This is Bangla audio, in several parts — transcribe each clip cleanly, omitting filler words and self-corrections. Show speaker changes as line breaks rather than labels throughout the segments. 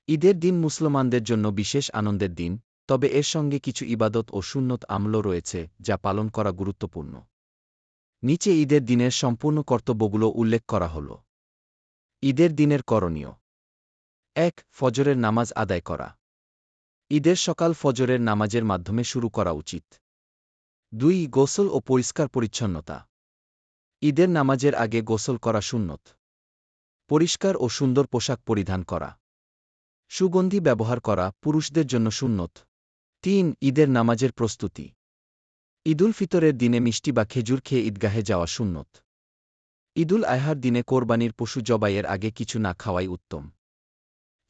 ঈদের দিন মুসলমানদের জন্য বিশেষ আনন্দের দিন, তবে এর সঙ্গে কিছু ইবাদত ও সুন্নত আমলও রয়েছে যা পালন করা গুরুত্বপূর্ণ। নিচে ঈদের দিনের সম্পূর্ণ কর্তব্যগুলো উল্লেখ করা হল। ঈদের দিনের করণীয়: ১. ফজরের নামাজ আদায় করা। ঈদের সকাল ফজরের নামাজের মাধ্যমে শুরু করা উচিত। ২. গোসল ও পরিষ্কার পরিচ্ছন্নতা। ঈদের নামাজের আগে গোসল করা সুন্নত। পরিষ্কার ও সুন্দর পোশাক পরিধান করা। সুগন্ধি ব্যবহার করা পুরুষদের জন্য সুন্নত। ৩. ঈদের নামাজের প্রস্তুতি। ঈদুল ফিতরের দিনে মিষ্টি বা খেজুর খেয়ে ঈদগাহে যাওয়া সুন্নত। ঈদুল আজহার দিনে কোরবানির পশু জবাইয়ের আগে কিছু না খাওয়াই উত্তম।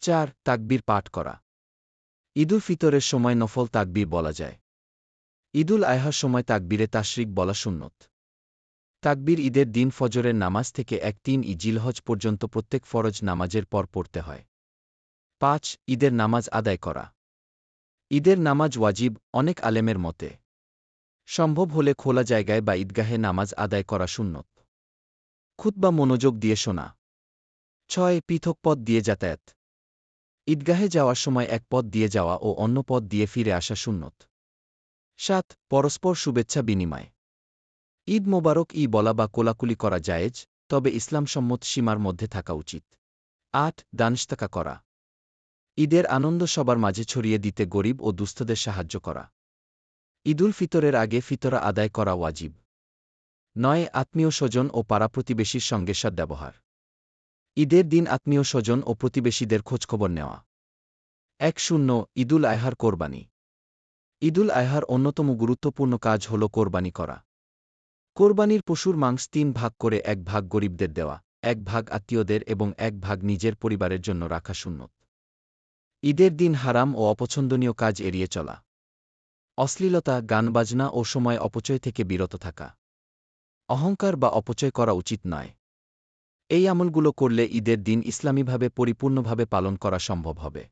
৪. তাকবীর পাঠ করা। ঈদুল ফিতরের সময় নফল তাকবীর বলা যায়। ঈদুল আজহার সময় তাকবীরে তাশরিক বলা সুন্নত। তাকবীর ঈদের দিন ফজরের নামাজ থেকে ১-৩ জিলহজ পর্যন্ত প্রত্যেক ফরজ নামাজের পর পড়তে হয়। ৫. ঈদের নামাজ আদায় করা। ঈদের নামাজ ওয়াজিব অনেক আলেমের মতে। সম্ভব হলে খোলা জায়গায় বা ঈদগাহে নামাজ আদায় করা সুন্নত। খুতবা মনোযোগ দিয়ে শোনা। ৬. পৃথক পথ দিয়ে যাতায়াত। ঈদগাহে যাওয়ার সময় এক পথ দিয়ে যাওয়া ও অন্য পথ দিয়ে ফিরে আসা সুন্নত। ৭. পরস্পর শুভেচ্ছা বিনিময়। ঈদ মোবারক বলা বা কোলাকুলি করা জায়েজ, তবে ইসলামসম্মত সীমার মধ্যে থাকা উচিত। ৮. দানশতাকা করা। ঈদের আনন্দ সবার মাঝে ছড়িয়ে দিতে গরিব ও দুস্থদের সাহায্য করা। ঈদুল ফিতরের আগে ফিতরা আদায় করা ওয়াজিব। ৯. আত্মীয় স্বজন ও পাড়া প্রতিবেশীর সঙ্গে সদ্ব্যবহার। ঈদের দিন আত্মীয় স্বজন ও প্রতিবেশীদের খোঁজখবর নেওয়া। ১. ঈদুল আজহার কোরবানি। ঈদুল আজহার অন্যতম গুরুত্বপূর্ণ কাজ হল কোরবানি করা। কোরবানির পশুর মাংস ৩ ভাগ করে ১ ভাগ গরিবদের দেওয়া, ১ ভাগ আত্মীয়দের এবং ১ ভাগ নিজের পরিবারের জন্য রাখা সুন্নত। ঈদের দিন হারাম ও অপছন্দনীয় কাজ এড়িয়ে চলা। অশ্লীলতা, গানবাজনা ও সময় অপচয় থেকে বিরত থাকা। অহংকার বা অপচয় করা উচিত নয়। এই আমলগুলো করলে ঈদের দিন ইসলামীভাবে পরিপূর্ণভাবে পালন করা সম্ভব হবে।